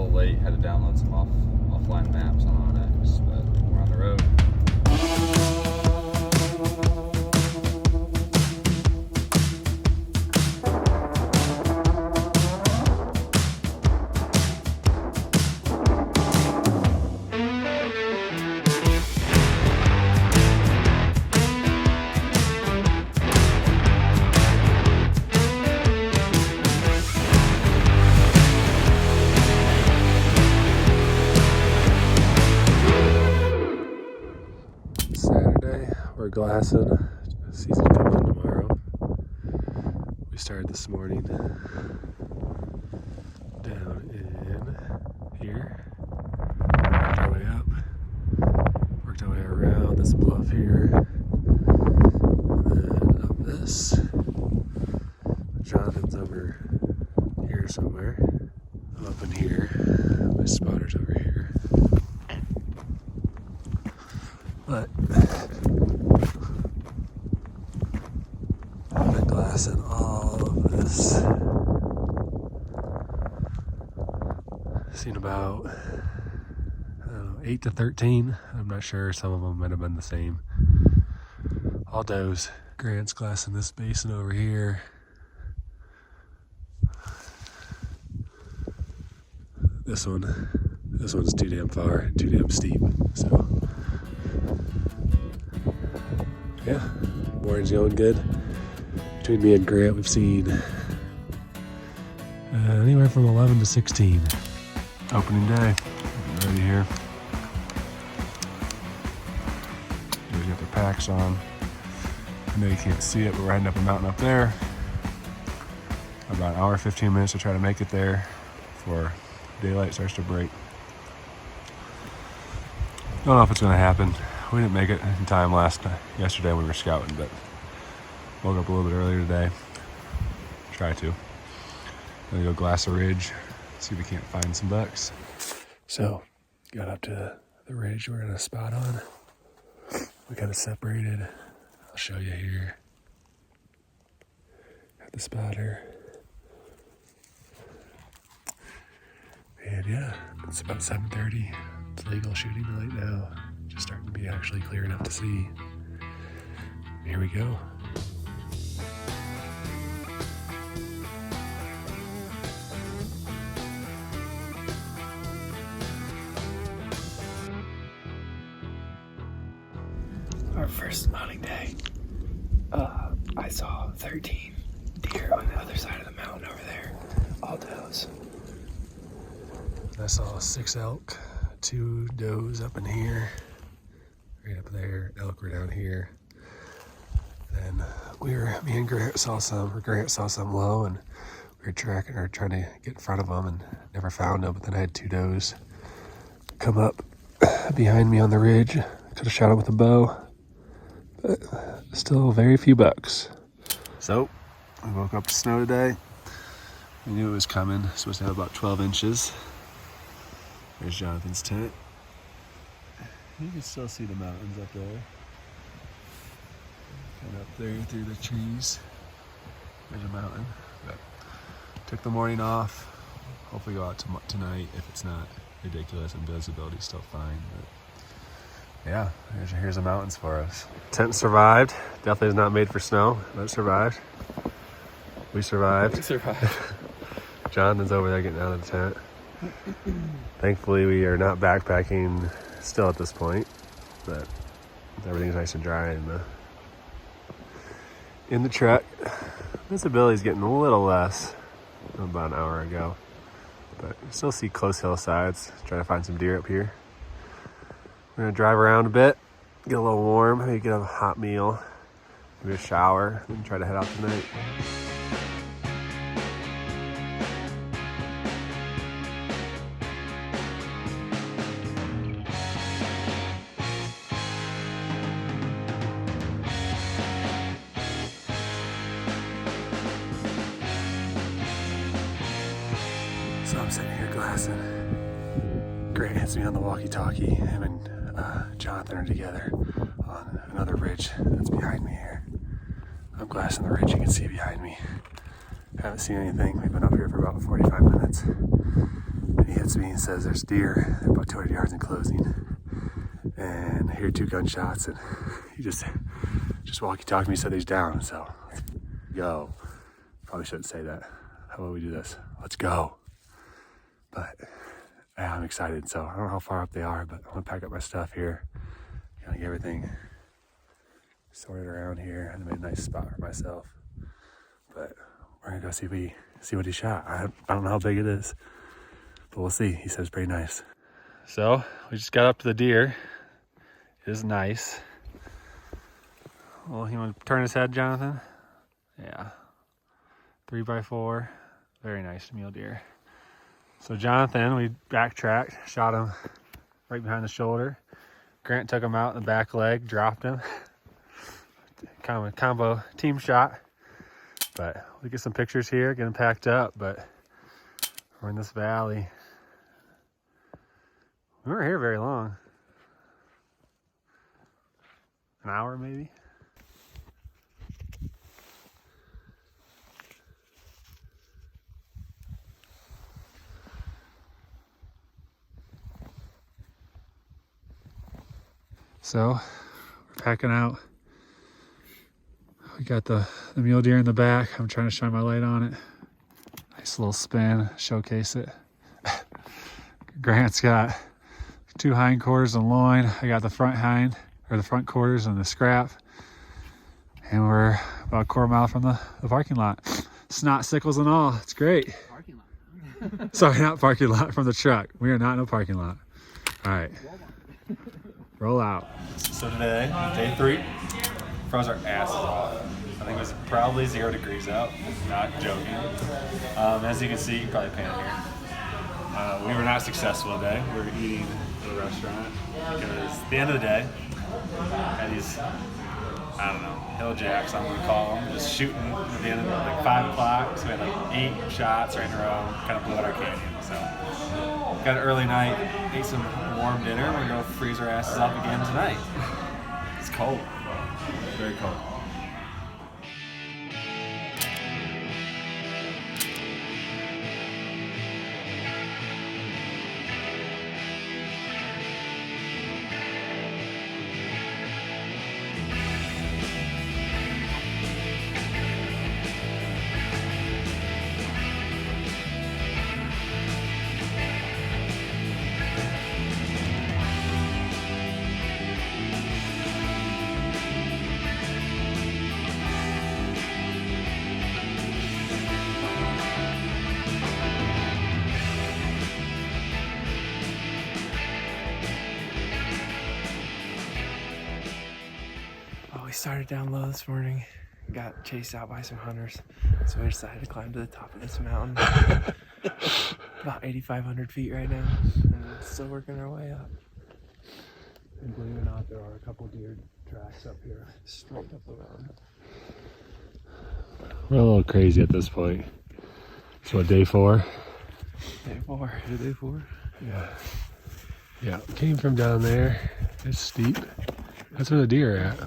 little late. Had to download some offline maps on Onyx, but we're on the road. Saturday, we're glassing. Season comes in tomorrow. We started this morning down in here. Worked our way up. Worked our way around this bluff here. And then up this. Jonathan's over here somewhere. I'm up in here. My spotter's over here. But I've been glassing all of this. Seen about 8 to 13. I'm not sure. Some of them might have been the same. All does. Grant's glassing this basin over here. This one's too damn far, too damn steep. So yeah, morning's going good. Between me and Grant, we've seen anywhere from 11 to 16. Opening day, already here. We got the packs on. I know you can't see it, but we're heading up a mountain up there. About an hour, 15 minutes to try to make it there before daylight starts to break. Don't know if it's gonna happen. We didn't make it in time yesterday when we were scouting, but woke up a little bit earlier today. Try to. Gonna go glass a ridge, see if we can't find some bucks. So, got up to the ridge we're gonna spot on. We kind of separated. I'll show you here. Got the spotter. And yeah, it's about 7:30. It's legal shooting right now. Just starting to be actually clear enough to see. Here we go. Our first mounting day, I saw 13 deer on the other side of the mountain over there, all does. I saw 6 elk, 2 does up in here, right up there, elk were down here. Then me and Grant saw some low, and we were trying to get in front of them and never found them. But then I had 2 does come up behind me on the ridge. Could have shot them with a bow, but still very few bucks. So we woke up to snow today. We knew it was coming. It's supposed to have about 12 inches. There's Jonathan's tent. You can still see the mountains up there. And up there through the trees. There's a mountain. But took the morning off. Hopefully go out tonight if it's not ridiculous and visibility's still fine. But yeah, here's the mountains for us. Tent survived. Definitely is not made for snow, but it survived. We survived. Jonathan's over there getting out of the tent. Thankfully, we are not backpacking still at this point, but everything's nice and dry in the truck. Visibility's getting a little less than about an hour ago, but you still see close hillsides. Trying to find some deer up here. We're gonna drive around a bit, get a little warm, maybe get a hot meal, maybe a shower, and try to head out tonight. So I'm sitting here glassing. Grant hits me on the walkie-talkie. Him and Jonathan are together on another ridge that's behind me here. I'm glassing the ridge you can see behind me. Haven't seen anything. We've been up here for about 45 minutes. And he hits to me and says there's deer. They're about 200 yards in closing. And I hear 2 gunshots, and he just walkie-talkied me, said he's down. So, go. Probably shouldn't say that. How about we do this? Let's go. But yeah, I'm excited. So I don't know how far up they are, but I'm gonna pack up my stuff here. Kind of get everything sorted around here. I made a nice spot for myself. But we're gonna go see what he shot. I don't know how big it is, but we'll see. He says it's pretty nice. So we just got up to the deer. It is nice. Well, you want to turn his head, Jonathan? Yeah. 3x4. Very nice mule deer. So Jonathan, we backtracked, shot him right behind the shoulder. Grant took him out in the back leg, dropped him. Kind of a combo team shot. But we get some pictures here, get them packed up, but we're in this valley. We weren't here very long. An hour maybe? So we're packing out. We got the mule deer in the back. I'm trying to shine my light on it. Nice little spin, showcase it. Grant's got 2 hindquarters and loin. I got the front quarters and the scrap. And we're about a quarter mile from the parking lot. Snot sickles and all. It's great. Parking lot. Sorry, not parking lot, from the truck. We are not in a parking lot. All right. Roll out. So today, day 3, froze our asses off. I think it was probably 0 degrees out. Not joking. As you can see, you can probably pan here. We were not successful today. We were eating at a restaurant because at the end of the day, had these, I don't know, hill jacks, I'm gonna call them, just shooting at the end of like 5 o'clock. So we had like 8 shots right in a row, kind of blew out our canyon. So got an early night, ate some warm dinner. We're gonna go freeze our asses off again tonight. It's cold, very cold. We started down low this morning, got chased out by some hunters, so we decided to climb to the top of this mountain. About 8,500 feet right now, and still working our way up. And believe it or not, there are a couple deer tracks up here. Straight up the mountain. We're a little crazy at this point. So what, day 4? Day 4. Is it day 4? Yeah. Yeah, came from down there. It's steep. That's where the deer are at.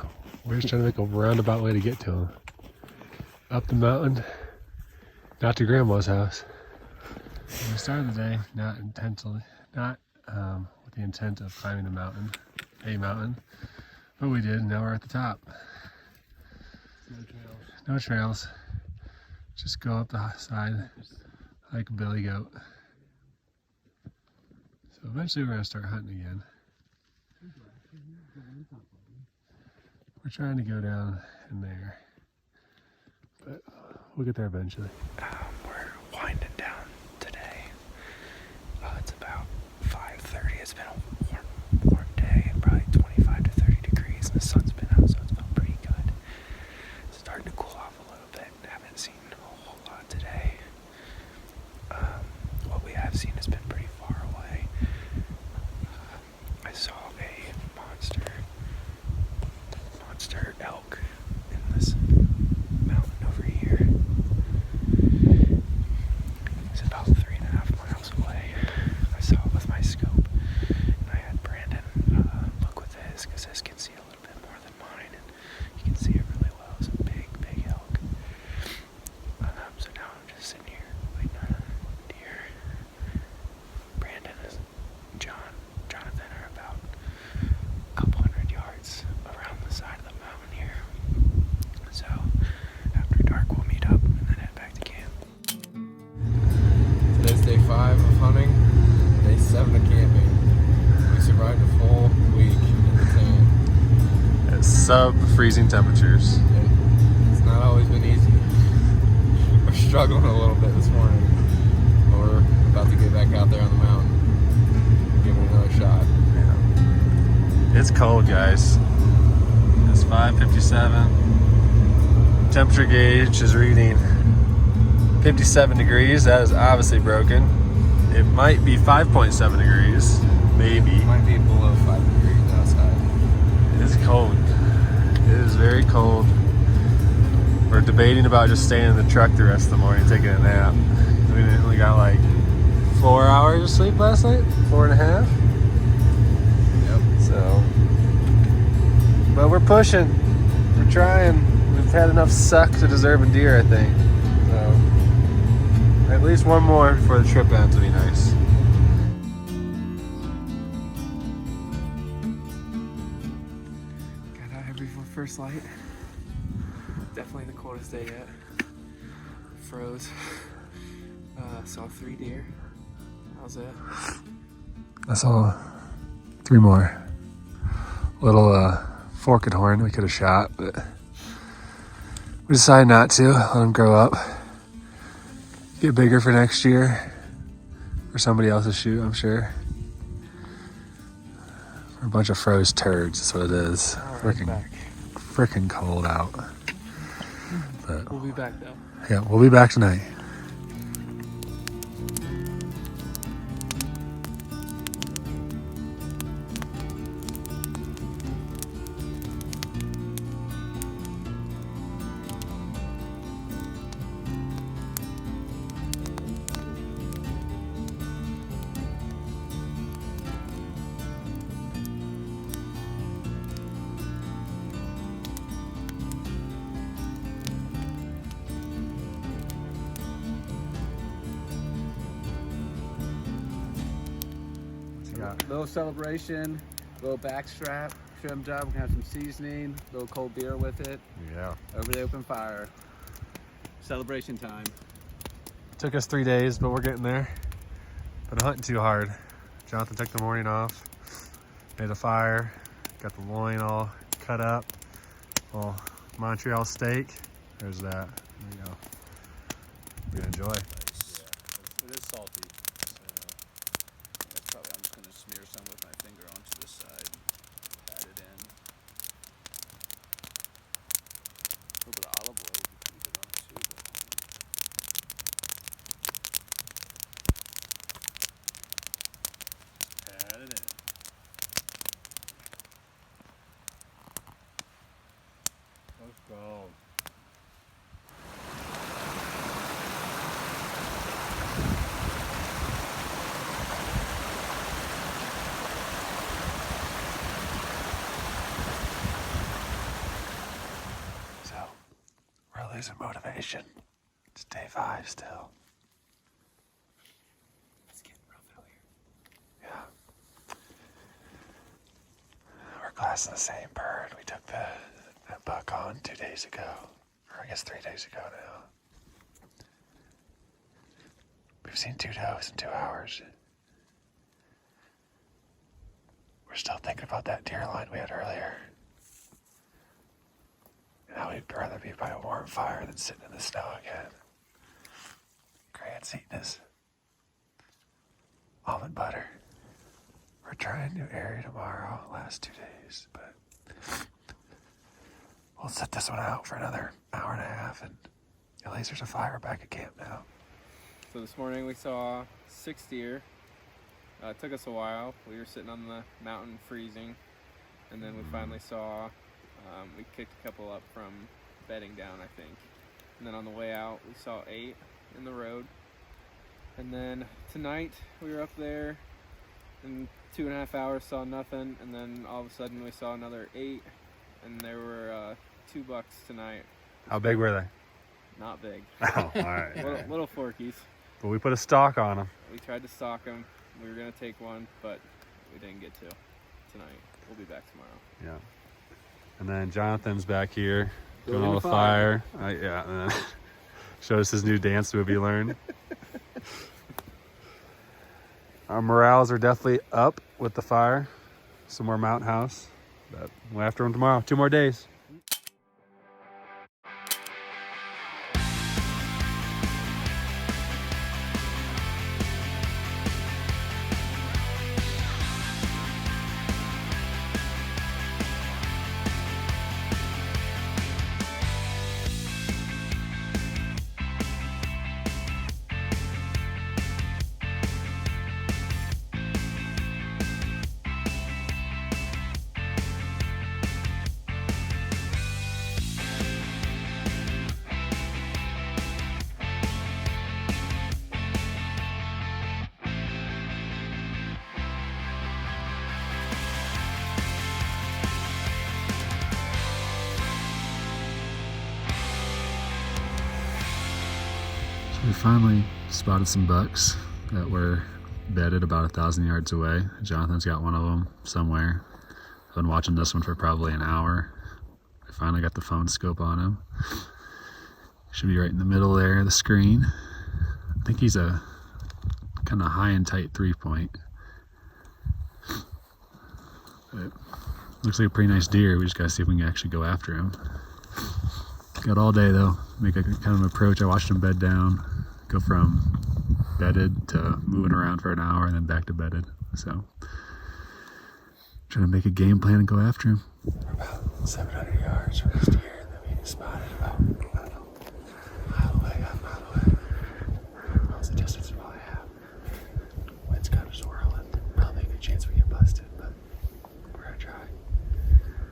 We're just trying to make a roundabout way to get to them. Up the mountain, not to Grandma's house. We started the day not with the intent of climbing a mountain, but we did, and now we're at the top. No trails. Just go up the side like a billy goat. So eventually we're gonna start hunting again. We're trying to go down in there, but we'll get there eventually. We're winding down today. It's about 5:30. It's been a warm day, probably 25 to 30 degrees, and the sun's been out, so it's felt pretty good. It's starting to cool off a little bit. Haven't seen a whole lot today. What we have seen has been pretty far away. I saw a monster elk in this mountain over here. It's about 3.5 miles away. I saw it with my scope, and I had Brandon look with his, because his can see a little bit more than mine, and you can see it really well. It's a big elk. So now I'm just sitting here waiting on a deer. sub-freezing temperatures. It's not always been easy. We're struggling a little bit this morning, but we're about to get back out there on the mountain and give it another shot. Yeah. It's cold, guys. It's 5:57. Temperature gauge is reading 57 degrees. That is obviously broken. It might be 5.7 degrees, maybe. It might be below 5 degrees outside. It's cold. It is very cold. We're debating about just staying in the truck the rest of the morning, taking a nap. We only got like 4 hours of sleep last night, 4.5. Yep. So, but we're pushing. We're trying. We've had enough suck to deserve a deer, I think. So, at least one more before the trip ends would be nice. Got out here before first light. Definitely the coldest day yet. Froze. Saw 3 deer. How's that? I saw 3 more. Little fork and horn we could have shot, but we decided not to. Let them grow up. Get bigger for next year. For somebody else's shoot, I'm sure. We're a bunch of froze turds, that's what it is. Freaking cold out. But We'll be back though. yeah, we'll be back tonight. Little celebration, little backstrap, trim job. We're gonna have some seasoning, little cold beer with it. Yeah. Over the open fire. Celebration time. Took us 3 days, but we're getting there. Been hunting too hard. Jonathan took the morning off, made a fire, got the loin all cut up, little Montreal steak. There's that. There you go. We're gonna enjoy. It is salty. That's probably, I'm just gonna smear some with my finger onto this side. Add it in. A little bit of olive oil would be pretty good on it too. Add it in. Let's go. So, we're losing motivation. It's day 5 still. It's getting rough out here. Yeah. We're glassing the same bird. We took that buck on 2 days ago. Or I guess 3 days ago now. We've seen 2 does in 2 hours. We're still thinking about that deer line we had earlier. And how we'd rather be by a warm fire than sitting in the snow again. Grant's eating his almond butter. We're trying new area tomorrow, last 2 days, but we'll set this one out for another hour and a half, and at least there's a fire back at camp now. So this morning we saw 6 deer. It took us a while. We were sitting on the mountain freezing, and then we finally saw, we kicked a couple up from bedding down, I think. And then on the way out, we saw 8 in the road. And then tonight we were up there, in 2.5 hours saw nothing, and then all of a sudden we saw another 8, and there were 2 bucks tonight. How big were they? Not big. Oh, all right. Little forkies. But we put a stalk on them. We tried to stalk them. We were gonna take one, but we didn't get to tonight. We'll be back tomorrow. Yeah. And then Jonathan's back here doing Building all a the fire. Yeah. And then showed us his new dance move he learned. Our morales are definitely up with the fire. Some more Mountain House. But we're after them tomorrow. 2 more days. We finally spotted some bucks that were bedded about 1,000 yards away. Jonathan's got one of them somewhere. I've been watching this one for probably an hour. I finally got the phone scope on him. Should be right in the middle there of the screen. I think he's a kind of high and tight 3-point. But looks like a pretty nice deer. We just gotta see if we can actually go after him. Got all day though. Make a kind of approach. I watched him bed down, go from bedded to moving around for an hour and then back to bedded. So trying to make a game plan and go after him. We're about 700 yards from this deer that we spotted about, I don't know, a mile away. What's the distance we probably have? Wind's kind of swirling. Probably a good chance we get busted, but we're gonna try.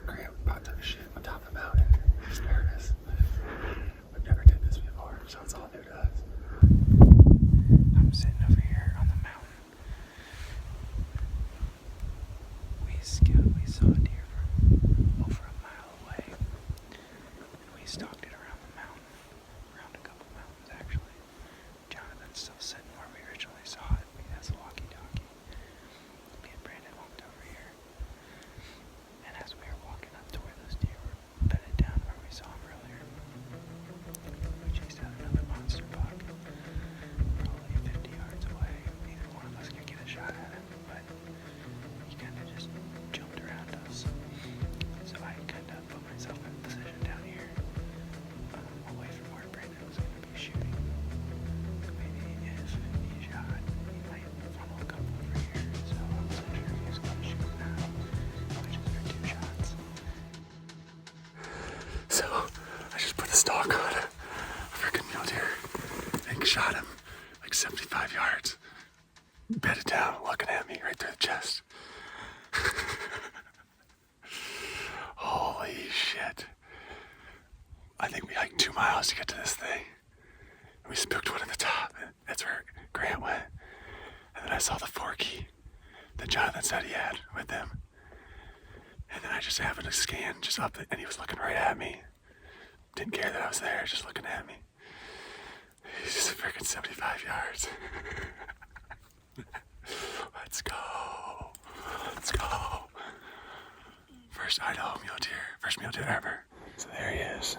Graham about took a shit on top of the mountain. He's nervous. We've never did this before, so it's all new to us. I'm sitting over here on the mountain. We saw a deer from over a mile away. And we stalked it around the mountain. Around a couple mountains, actually. Jonathan's still sitting where we originally saw it. He has a walkie-talkie. Me and Brandon walked over here. And as we were walking up to where those deer were bedded down where we saw them earlier, we chased out another monster buck. Probably 50 yards away. Neither one of us could get a shot at him, but he kind of just jumped around us. So I kind of put myself in a position down here, away from where Brandon was going to be shooting. Maybe if he shot, he might funnel a couple over here. So I wasn't sure if he was going to shoot now, which is for 2 shots. So I just put a stalk on a freaking mule deer and shot him like 75 yards. Bedded down, looking at me right through the chest. Holy shit. I think we hiked 2 miles to get to this thing. And we spooked one at the top. And that's where Grant went. And then I saw the forky that Jonathan said he had with him. And then I just happened to scan just up, and he was looking right at me. Didn't care that I was there, just looking at me. He's just freaking 75 yards. Let's go. Let's go. First Idaho mule deer. First mule deer ever. So there he is.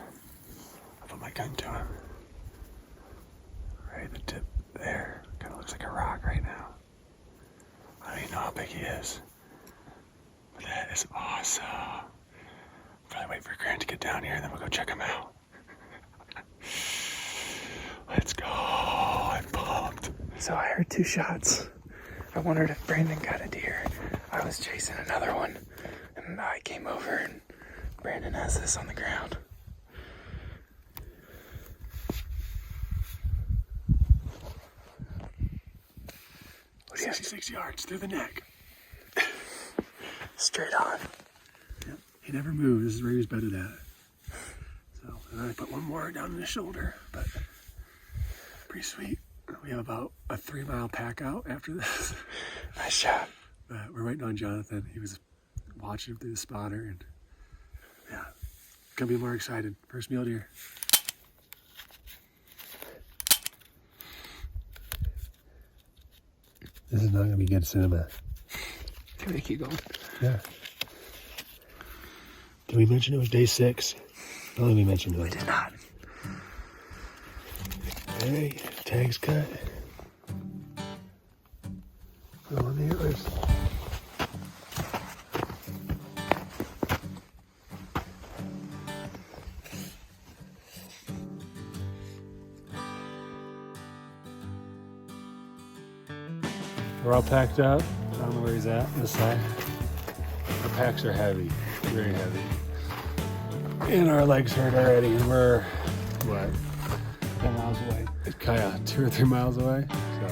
I'll put my gun to him. Right at the tip there. Kind of looks like a rock right now. I don't even know how big he is. But that is awesome. Probably wait for Grant to get down here and then we'll go check him out. Let's go. I'm pumped. So I heard 2 shots. I wondered if Brandon got a deer. I was chasing another one, and I came over, and Brandon has this on the ground. What do you have? 66 yards through the neck. Straight on. Yep. He never moved. This is where he was bedded at. So, and then I put one more down in the shoulder, but pretty sweet. We have about a 3-mile pack out after this. Nice shot. We're waiting on Jonathan. He was watching him through the spotter, and yeah, gonna be more excited. First mule deer. This is not gonna be good cinema. Can we keep going? Yeah. Did we mention it was day 6? I don't think we mentioned it. We did not. Hey, tag's cut. Put on the antlers. all packed up. I don't know where he's at this side. Our packs are heavy, very heavy. And our legs hurt already, and we're, what, 10 miles away? It's kind of 2 or 3 miles away. So,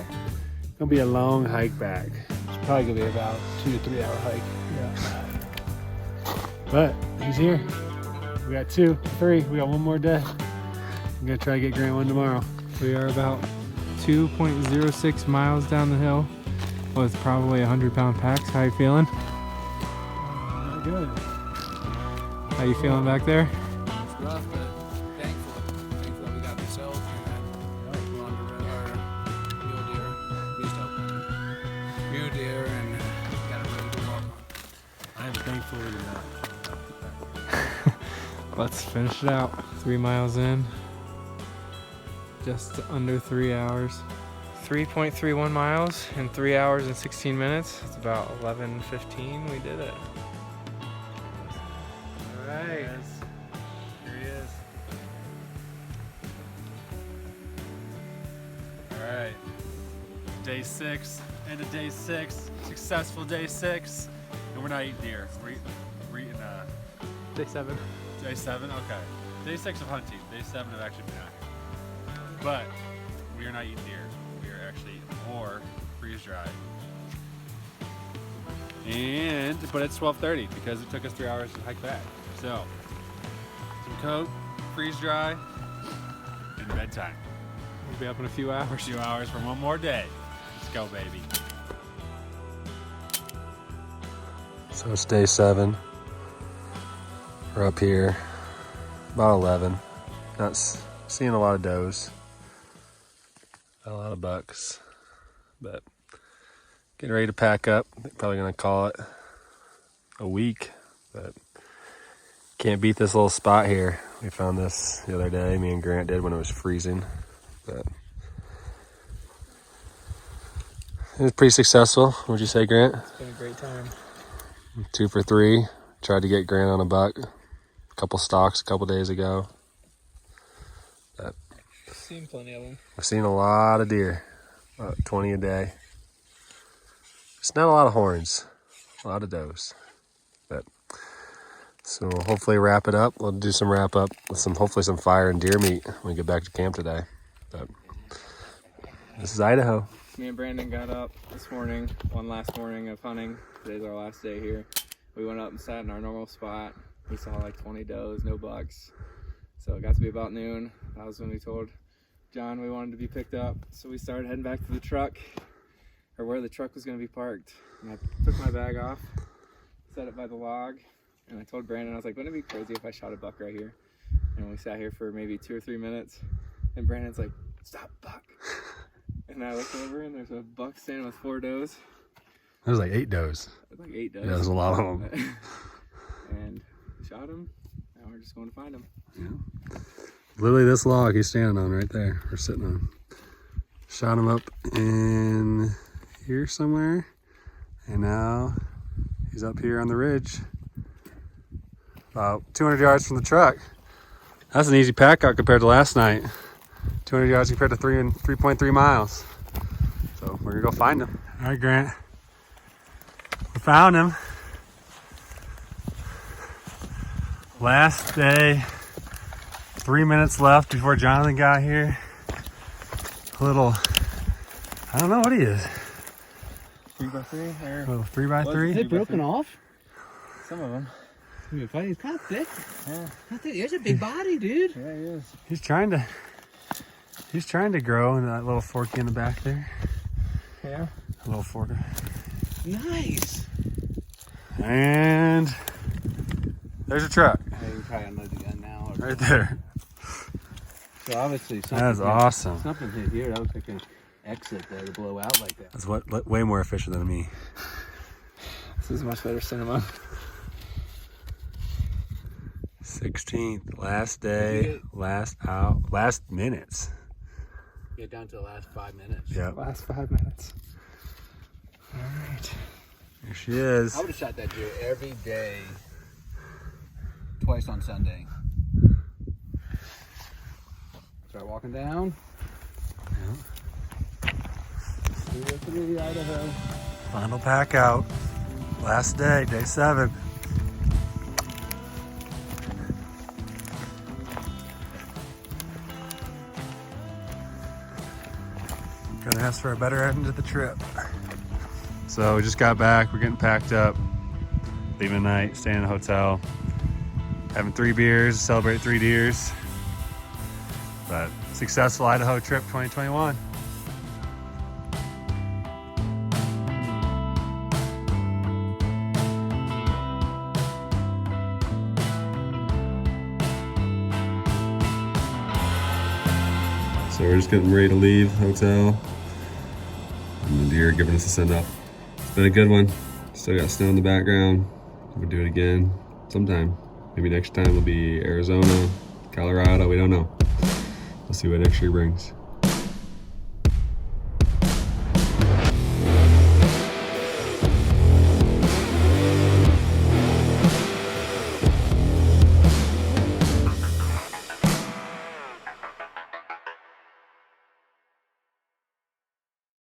it'll be a long hike back. It's probably gonna be about 2 to 3 hour hike. Yeah. But he's here. We got 2, 3. We got one more day. I'm gonna try to get Grant one tomorrow. We are about 2.06 miles down the hill with probably 100-pound packs. How you feeling? Not good. How you feeling back there? It's rough, but thankful we got this elk and we're on the mule deer and got a really good walk on. I am thankful we did not. Let's finish it out. 3 miles in. Just under 3 hours. 3.31 miles in 3 hours and 16 minutes. It's about 11:15. We did it. All right. Here he is. All right. Day 6. End of day 6. Successful day 6. And we're not eating deer. We're eating Day 7. day 7. Okay. Day 6 of hunting. Day 7 of actually being out here. But we are not eating deer. We are actually eating more freeze dry. But it's 12:30 because it took us 3 hours to hike back. So some Coke, freeze dry, and bedtime. We'll be up in a few hours. A few hours for one more day. Let's go, baby. So it's day 7. We're up here about 11. Not seeing a lot of does. Not a lot of bucks. But getting ready to pack up. Probably gonna call it a week. But can't beat this little spot here. We found this the other day. Me and Grant did when it was freezing. But it was pretty successful. What'd you say, Grant? It's been a great time. 2 for 3. Tried to get Grant on a buck. A couple stalks a couple days ago. But Seen plenty of them. I've seen a lot of deer. About 20 a day. It's not a lot of horns. A lot of does. But so we'll hopefully wrap it up. We'll do some wrap up with hopefully some fire and deer meat when we get back to camp today. But this is Idaho. Me and Brandon got up this morning, one last morning of hunting. Today's our last day here. We went up and sat in our normal spot. We saw like 20 does, no bucks. So it got to be about noon. That was when we told John we wanted to be picked up. So we started heading back to the truck, or where the truck was going to be parked. And I took my bag off, set it by the log, and I told Brandon, I was like, wouldn't it be crazy if I shot a buck right here? And we sat here for maybe 2 or 3 minutes. And Brandon's like, stop, buck. And I look over and there's a buck standing with 4 does. There's like 8 does. Like 8 does. Yeah, there's a lot of them. And shot him. Now we're just going to find him. Yeah. Literally this log he's standing on right there. We're sitting on. Shot him up in here somewhere. And now he's up here on the ridge. About 200 yards from the truck. That's an easy pack out compared to last night. 200 yards compared to 3.3 miles. So we're gonna go find him. All right, Grant. We found him. Last day. 3 minutes left before Jonathan got here. A little, I don't know what he is. 3x3 or A little 3x3. Is it broken off? some of them. He's kind of thick. Yeah. There's a big body, dude. Yeah, he is. He's trying to grow in that little forky in the back there. Yeah. A little fork. Nice. And there's a truck Hey, we probably unload the gun now. right there. So obviously something. That is awesome. Something hit here. That looks like an exit there to blow out like that. That's way more efficient than me. This is much better cinema. 16th, last day, last out, last minutes. Get down to the last 5 minutes. Yeah, Last 5 minutes. All right. here she is. I would have shot that deer every day, twice on Sunday. Start walking down. 303 Idaho. Final pack out. Last day, day 7. Gonna ask for a better end of the trip. So we just got back. We're getting packed up. Leaving tonight, staying in a hotel. Having 3 beers, celebrate 3 deers. But successful Idaho trip 2021. So we're just getting ready to leave the hotel. And the deer giving us a send up. It's been a good one. Still got snow in the background. We'll do it again sometime. Maybe next time will be Arizona, Colorado, we don't know. We'll see what next year brings.